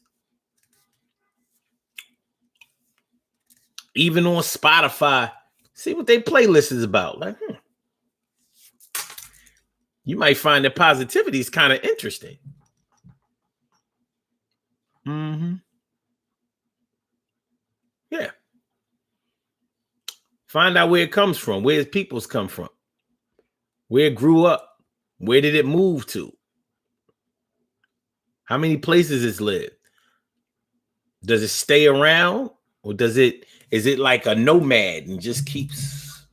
even on Spotify. See what their playlist is about. Like, you might find that positivity is kind of interesting. Yeah. Find out where it comes from, where its peoples come from, where it grew up, where did it move to, how many places it's lived. Does it stay around, or is it like a nomad and just keeps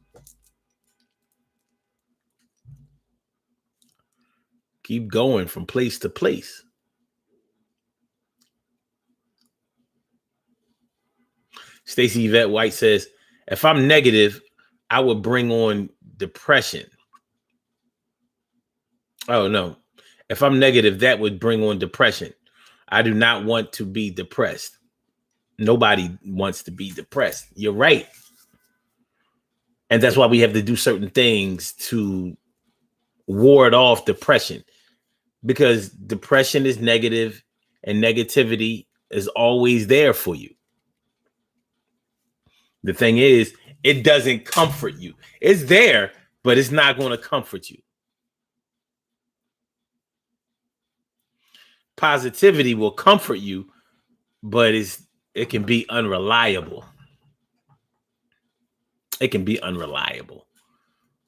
going from place to place? Stacey Yvette White says, if I'm negative, I would bring on depression. Oh, no. If I'm negative, that would bring on depression. I do not want to be depressed. Nobody wants to be depressed. You're right. And that's why we have to do certain things to ward off depression. Because depression is negative and negativity is always there for you. The thing is, it doesn't comfort you. It's there, but it's not going to comfort you. Positivity will comfort you, but it can be unreliable. It can be unreliable.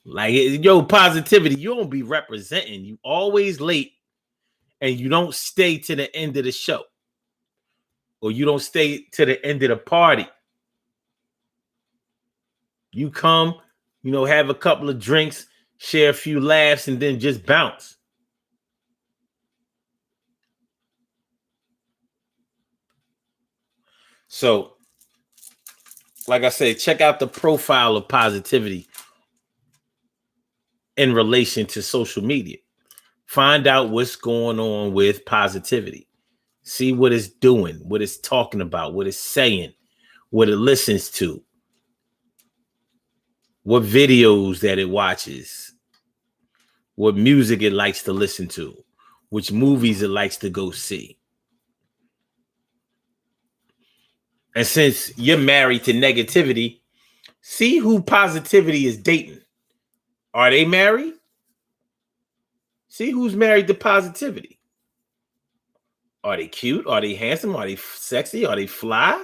Like, yo, positivity, you don't be representing. You always late, and you don't stay to the end of the show, or you don't stay to the end of the party. You come, have a couple of drinks, share a few laughs, and then just bounce. So, like I said, check out the profile of positivity in relation to social media. Find out what's going on with positivity. See what it's doing, what it's talking about, what it's saying, what it listens to, what videos that it watches, what music it likes to listen to, which movies it likes to go see. And since you're married to negativity, see who positivity is dating. Are they married? See who's married to positivity. Are they cute? Are they handsome? Are they sexy? Are they fly?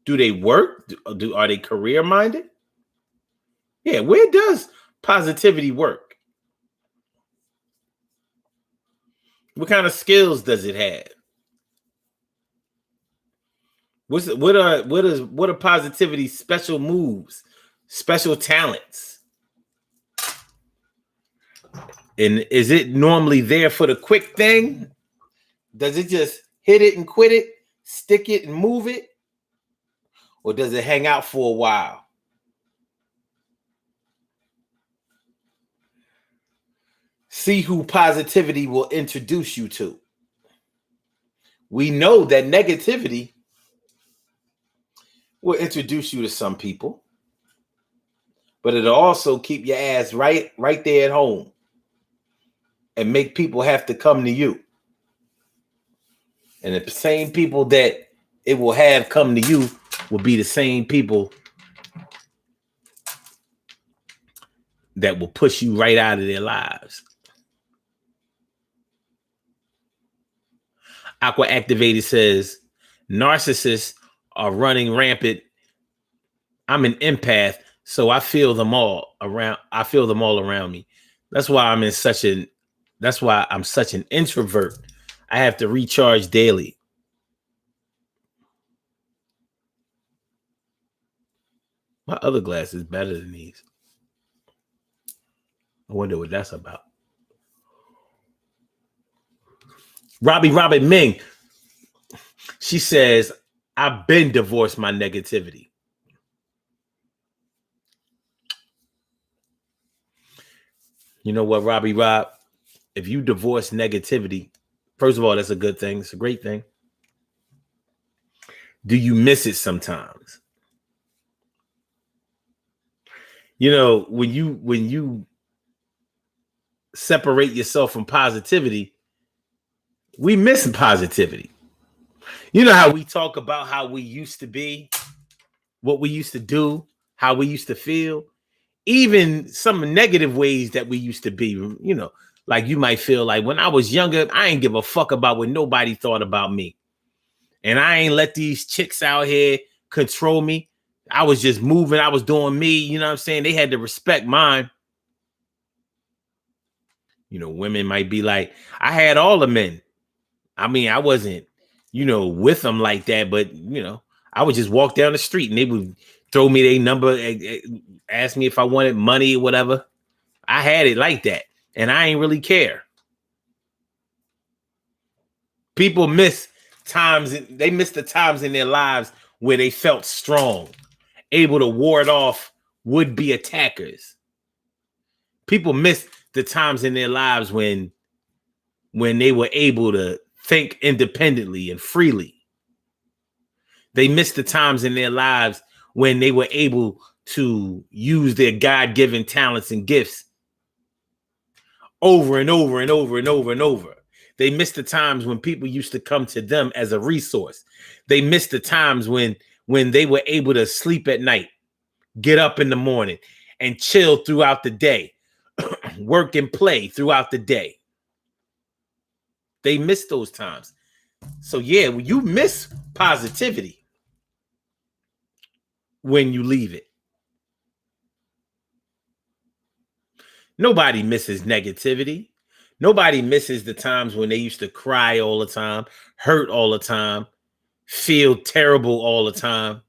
Do they work? Are they career minded? Yeah, where does positivity work? What kind of skills does it have? What are positivity's special moves, special talents? And is it normally there for the quick thing? Does it just hit it and quit it? stick it and move it? Or does it hang out for a while? See who positivity will introduce you to. We know that negativity will introduce you to some people, but it'll also keep your ass right there at home and make people have to come to you. And the same people that it will have come to you will be the same people that will push you right out of their lives. Aqua Activated says, narcissists are running rampant. I'm an empath, so I feel them all around. I feel them all around me. That's why I'm such an introvert. I have to recharge daily. My other glass is better than these. I wonder what that's about. Robbie Ming. She says, I've been divorced my negativity. You know what, Rob? If you divorce negativity, first of all, that's a good thing. It's a great thing. Do you miss it sometimes? You know, when you separate yourself from positivity, we miss positivity. You know how we talk about how we used to be, what we used to do, how we used to feel, even some negative ways that we used to be, you know, like you might feel like when I was younger, I ain't give a fuck about what nobody thought about me. And I ain't let these chicks out here control me. I was just moving. I was doing me. You know what I'm saying? They had to respect mine. You know, women might be like, I had all the men. I mean, I wasn't, you know, with them like that, but, you know, I would just walk down the street and they would throw me their number, ask me if I wanted money or whatever. I had it like that. And I ain't really care. People miss times. They miss the times in their lives where they felt strong, able to ward off would-be attackers. People miss the times in their lives when they were able to think independently and freely. They miss the times in their lives when they were able to use their God-given talents and gifts over and over and over and over and over. They miss the times when people used to come to them as a resource. They miss the times when they were able to sleep at night, get up in the morning, and chill throughout the day, work and play throughout the day. They miss those times. So yeah, you miss positivity when you leave it. Nobody misses negativity. Nobody misses the times when they used to cry all the time, hurt all the time, feel terrible all the time,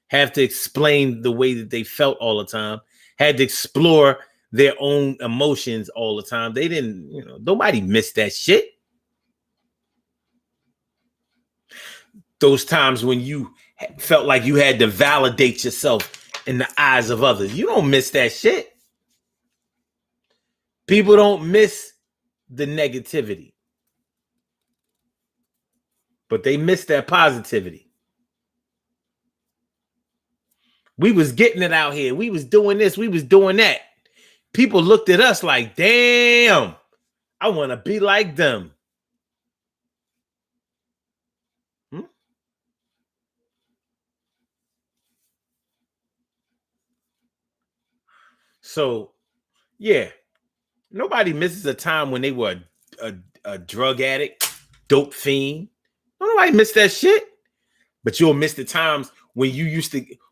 have to explain the way that they felt all the time, had to explore their own emotions all the time. They didn't, you know, nobody missed that shit. Those times when you felt like you had to validate yourself in the eyes of others. You don't miss that shit. People don't miss the negativity, but they miss that positivity. We was getting it out here. We was doing this. We was doing that. People looked at us like, damn, I want to be like them. So, yeah, nobody misses a time when they were a drug addict, dope fiend. Nobody missed that shit. But you'll miss the times when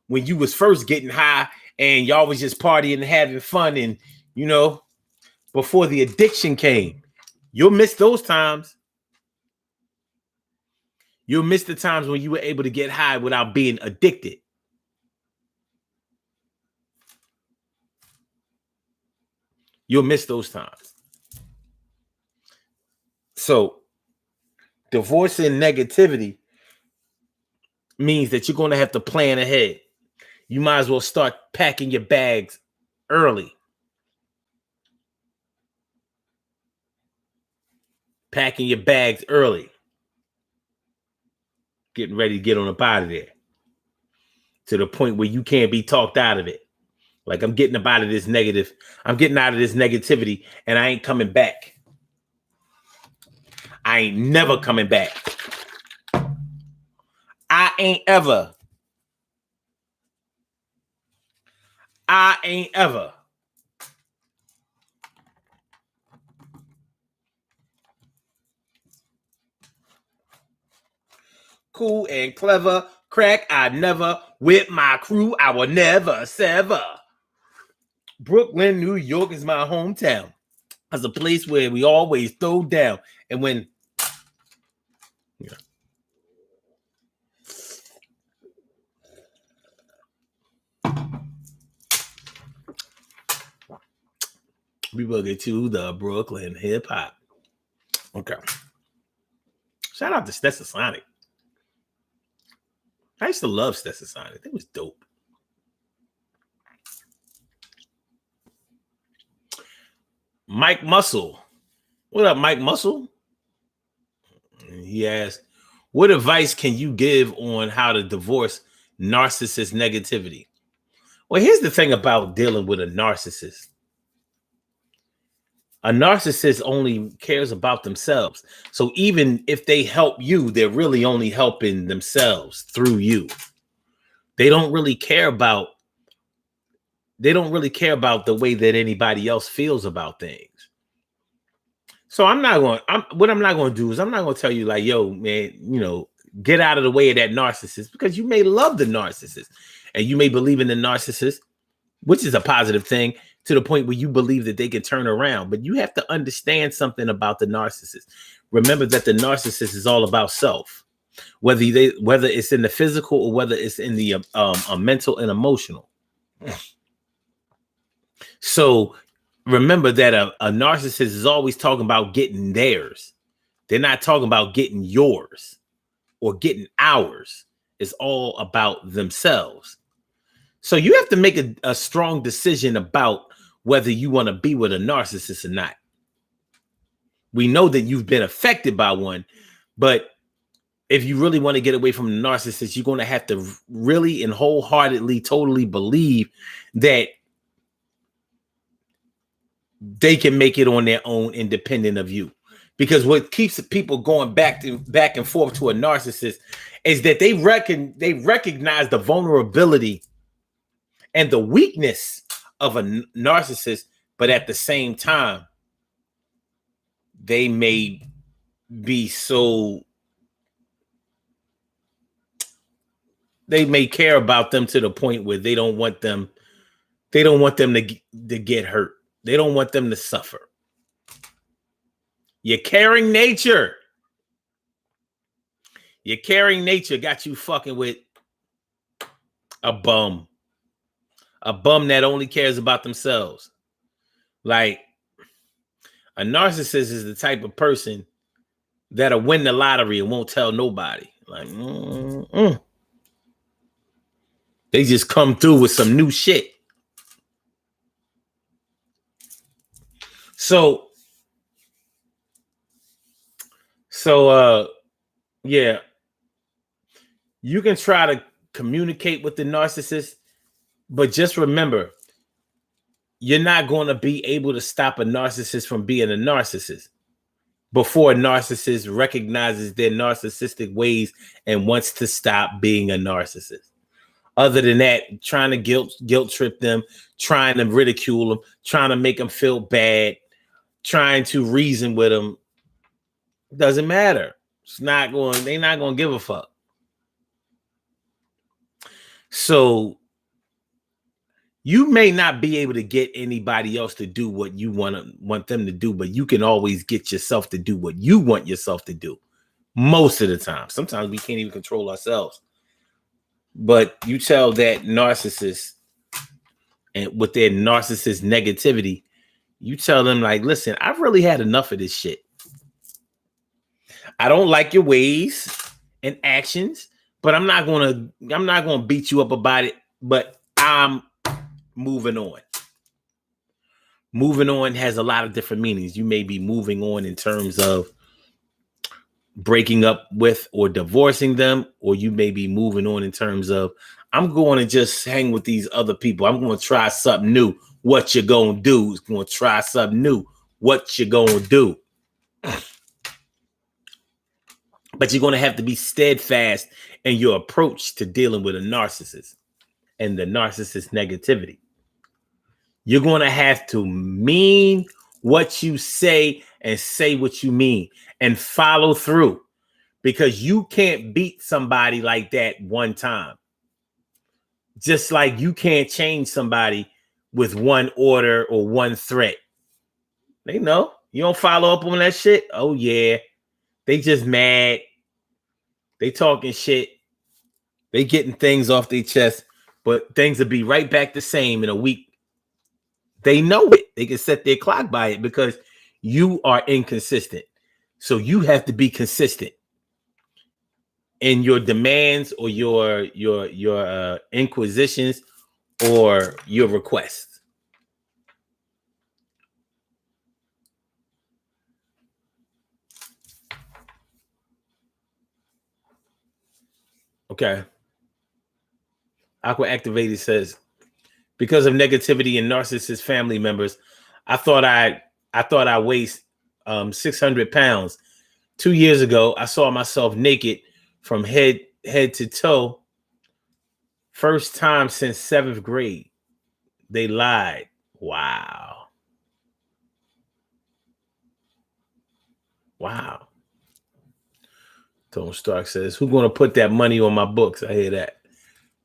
when you was first getting high and y'all was just partying and having fun and, you know, before the addiction came. You'll miss those times. You'll miss the times when you were able to get high without being addicted. You'll miss those times. So, divorcing negativity means that you're going to have to plan ahead. You might as well start packing your bags early. Packing your bags early. Getting ready to get on up out of there. To the point where you can't be talked out of it. Like, I'm getting up out of this negative. I'm getting out of this negativity and I ain't coming back. I ain't never coming back. I ain't ever. Cool and clever. Crack, I never. With my crew, I will never sever. Brooklyn, New York is my hometown. It's a place where we always throw down. And when we will get to the Brooklyn hip hop. Okay. Shout out to Stetsasonic. I used to love Stetsasonic. It was dope. Mike Muscle. What up, Mike Muscle? He asked, what advice can you give on how to divorce narcissist negativity? Well, here's the thing about dealing with a narcissist. A narcissist only cares about themselves. So even if they help you, they're really only helping themselves through you. They don't really care about the way that anybody else feels about things. So what I'm not going to do is I'm not going to tell you like, yo, man, get out of the way of that narcissist, because you may love the narcissist and you may believe in the narcissist, which is a positive thing, to the point where you believe that they can turn around. But you have to understand something about the narcissist. Remember that the narcissist is all about self, whether it's in the physical or whether it's in the mental and emotional. So remember that a narcissist is always talking about getting theirs. They're not talking about getting yours or getting ours. It's all about themselves. So you have to make a strong decision about whether you want to be with a narcissist or not. We know that you've been affected by one, but if you really want to get away from the narcissist, you're going to have to really and wholeheartedly, totally believe that they can make it on their own, independent of you. Because what keeps people going back and forth to a narcissist is that they recognize the vulnerability and the weakness of a narcissist, but at the same time, they may care about them to the point where they don't want them to get hurt. They don't want them to suffer. Your caring nature got you fucking with a bum that only cares about themselves. Like, a narcissist is the type of person that'll win the lottery and won't tell nobody. Like, they just come through with some new shit. So yeah, you can try to communicate with the narcissist, but just remember, you're not going to be able to stop a narcissist from being a narcissist before a narcissist recognizes their narcissistic ways and wants to stop being a narcissist. Other than that, trying to guilt trip them, trying to ridicule them, trying to make them feel bad, trying to reason with them, doesn't matter. They're not going to give a fuck. So you may not be able to get anybody else to do what you want them to do, but you can always get yourself to do what you want yourself to do. Most of the time. Sometimes we can't even control ourselves. But you tell that narcissist, and with their narcissist negativity, you tell them like, listen, I've really had enough of this shit. I don't like your ways and actions, But I'm not gonna beat you up about it. But I'm moving on. Moving on has a lot of different meanings. You may be moving on in terms of breaking up with or divorcing them, or you may be moving on in terms of, I'm going to just hang with these other people. I'm going to try something new. What you going to do is going to try something new. What you going to do? But you're going to have to be steadfast in your approach to dealing with a narcissist and the narcissist negativity. You're going to have to mean what you say and say what you mean and follow through, because you can't beat somebody like that one time. Just like you can't change somebody with one order or one threat. They know. You don't follow up on that shit. Oh, yeah. They just mad. They talking shit. They getting things off their chest, but things will be right back the same in a week. They know it. They can set their clock by it because you are inconsistent. So you have to be consistent in your demands or your inquisitions or your requests. Okay. Aqua Activated says, because of negativity and narcissist family members, I thought I weighed 600 pounds. 2 years ago, I saw myself naked from head to toe. First time since 7th grade. They lied. Wow. Wow. Tone Stark says, who's going to put that money on my books? I hear that.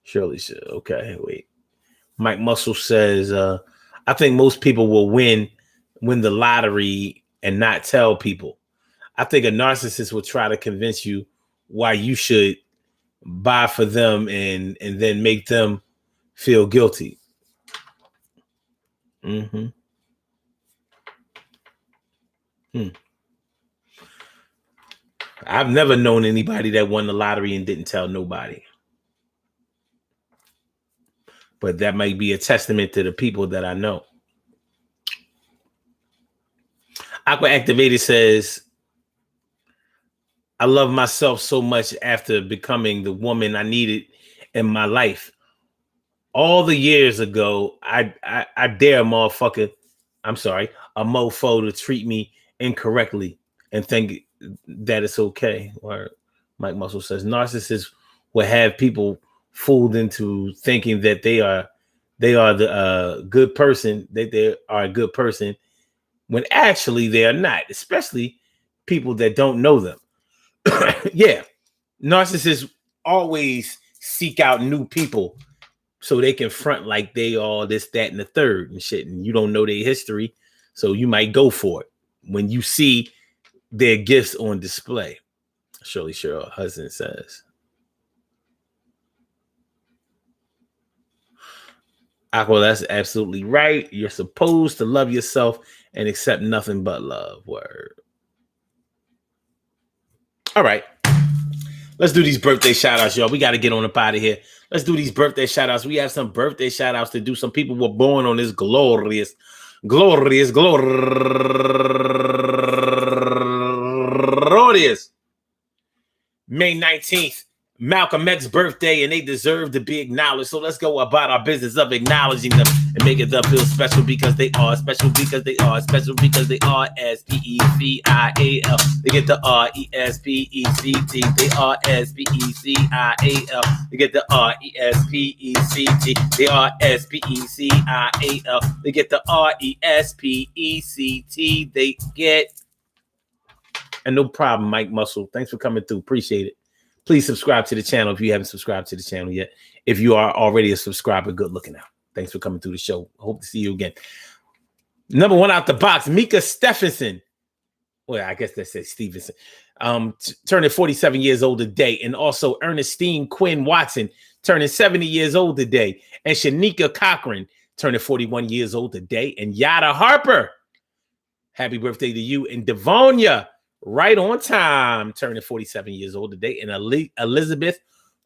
Shirley said, okay, wait. Mike Muscle says, I think most people will win the lottery and not tell people. I think a narcissist will try to convince you why you should buy for them and then make them feel guilty. Mm-hmm. I've never known anybody that won the lottery and didn't tell nobody. But that might be a testament to the people that I know. Aqua Activated says, I love myself so much after becoming the woman I needed in my life. All the years ago, I dare a motherfucker, a mofo to treat me incorrectly and think that it's okay. Or Mike Muscle says, narcissists will have people fooled into thinking that they are the good person, that they are a good person, when actually they are not, especially people that don't know them. Yeah, narcissists always seek out new people so they can front like they all this, that, and the third and shit, and you don't know their history, so you might go for it when you see their gifts on display. Shirley Cheryl Hudson says. Aqua, that's absolutely right. You're supposed to love yourself and accept nothing but love. Word. All right. Let's do these birthday shout outs, y'all. We got to get on up out of here. Let's do these birthday shout outs. We have some birthday shout outs to do. Some people were born on this glorious May 19th. Malcolm X's birthday, and they deserve to be acknowledged. So let's go about our business of acknowledging them and making them feel special because they are special because they are special because they are S-P-E-C-I-A-L. They get the R-E-S-P-E-C-T. They are S-P-E-C-I-A-L. They get the R-E-S-P-E-C-T. They are S-P-E-C-I-A-L. They get the R-E-S-P-E-C-T. They get... And no problem, Mike Muscle. Thanks for coming through. Appreciate it. Please subscribe to the channel if you haven't subscribed to the channel yet. If you are already a subscriber, good looking out. Thanks for coming through the show. Hope to see you again. Number one out the box, Mika Stephenson. Well, I guess that says Stevenson. Turning 47 years old today. And also Ernestine Quinn Watson turning 70 years old today. And Shanika Cochran turning 41 years old today. And Yada Harper. Happy birthday to you. And Devonia, right on time, turning 47 years old today. And Elizabeth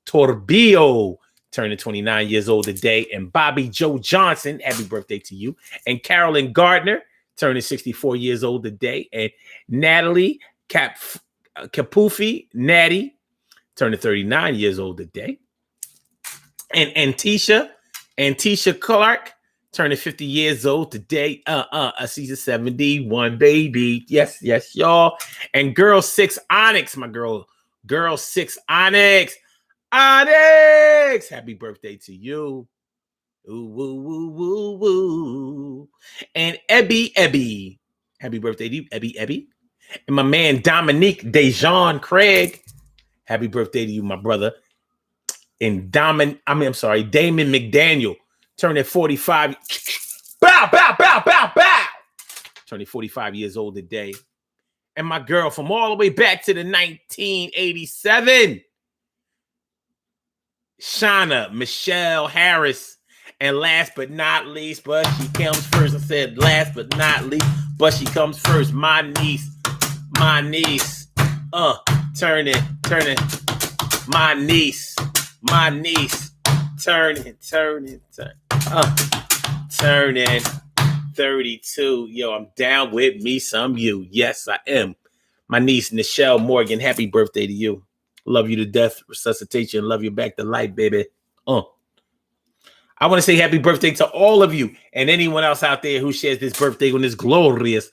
Torbillo, turning 29 years old today. And Bobby Joe Johnson, happy birthday to you. And Carolyn Gardner, turning 64 years old today. And Natalie Capufi, Natty, turning 39 years old today. And Antisha Clark, turning 50 years old today. She's a 71 baby. Yes, y'all. And Girl 6 Onyx, my girl 6 Onyx. Happy birthday to you. Ooh, woo, woo, woo, woo. And Ebby. Happy birthday to you, Ebby. And my man Dominique Dejan Craig. Happy birthday to you, my brother. And Damon McDaniel, turning 45. Bow. Turning 45 years old today. And my girl from all the way back to the 1987, Shauna Michelle Harris. And last but not least, but she comes first. I said last but not least, but she comes first. My niece. Turning. My niece. Turning 32. Yo, I'm down with me some you. Yes, I am. My niece, Nichelle Morgan, happy birthday to you. Love you to death. Resuscitation. Love you back to life, baby. I want to say happy birthday to all of you and anyone else out there who shares this birthday on this glorious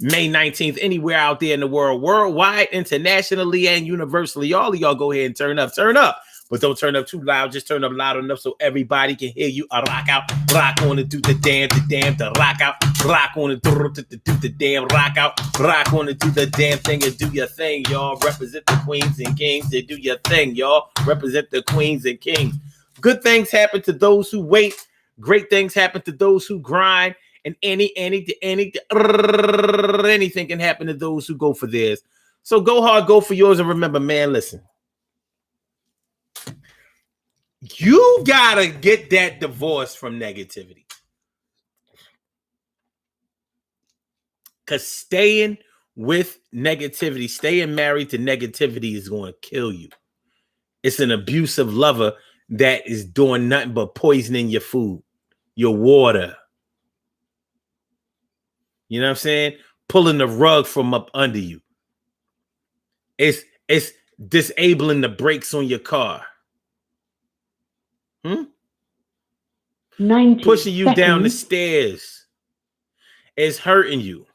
May 19th, anywhere out there in the world, worldwide, internationally, and universally. All of y'all go ahead and turn up. But don't turn up too loud. Just turn up loud enough so everybody can hear you. Rock out, rock on and do the damn, the rock out, rock on and do the damn, rock out, rock on and do the damn thing and do your thing, y'all. Represent the queens and kings and do your thing, y'all. Represent the queens and kings. Good things happen to those who wait. Great things happen to those who grind. And anything can happen to those who go for theirs. So go hard, go for yours. And remember, man, listen. You gotta get that divorce from negativity. Because staying with negativity, staying married to negativity is going to kill you. It's an abusive lover that is doing nothing but poisoning your food, your water. You know what I'm saying? Pulling the rug from up under you. It's disabling the brakes on your car. Pushing you down the stairs. It's hurting you.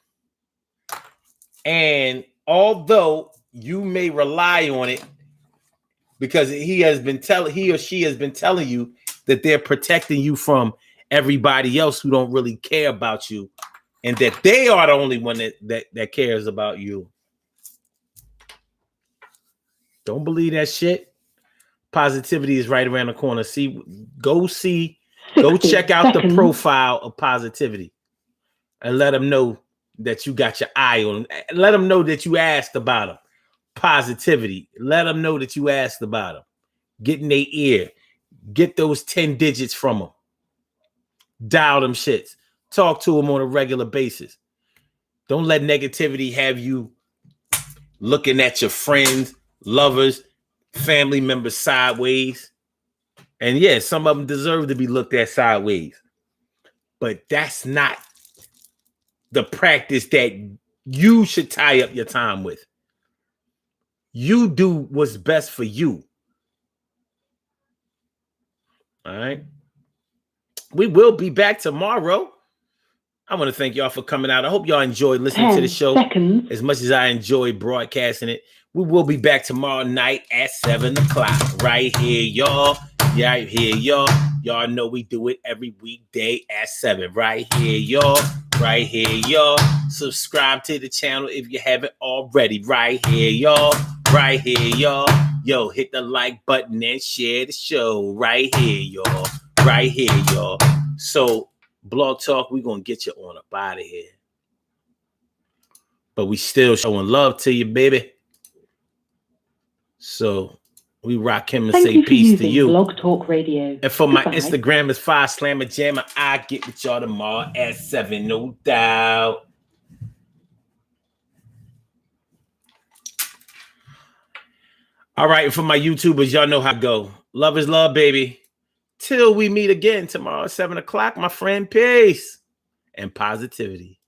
And although you may rely on it because he or she has been telling you that they're protecting you from everybody else who don't really care about you and that they are the only one that cares about you. Don't believe that shit. Positivity is right around the corner. Go check out the profile of positivity and let them know that you got your eye on them. Let them know that you asked about them. Positivity. Let them know that you asked about them. Get in their ear. Get those 10 digits from them. Dial them shits. Talk to them on a regular basis. Don't let negativity have you looking at your friends, lovers, family members sideways. And yeah, some of them deserve to be looked at sideways. But that's not the practice that you should tie up your time with. You do what's best for you. All right. We will be back tomorrow. I want to thank y'all for coming out. I hope y'all enjoyed listening to the show as much as I enjoyed broadcasting it. We will be back tomorrow night at 7 o'clock right here, y'all. Right here, y'all. Y'all know we do it every weekday at 7 right here, y'all. Right here, y'all. Subscribe to the channel if you haven't already. Right here, y'all. Right here, y'all. Yo, hit the like button and share the show. Right here, y'all. Right here, y'all. So, Blog Talk, we're going to get you on up out of here. But we still showing love to you, baby. So we rock him and say peace to you. Blog Talk Radio. And for my Instagram is 5slammerjammer. I get with y'all tomorrow at 7, no doubt. All right, and for my YouTubers, y'all know how I go. Love is love, baby. Till we meet again tomorrow at 7 o'clock, my friend. Peace and positivity.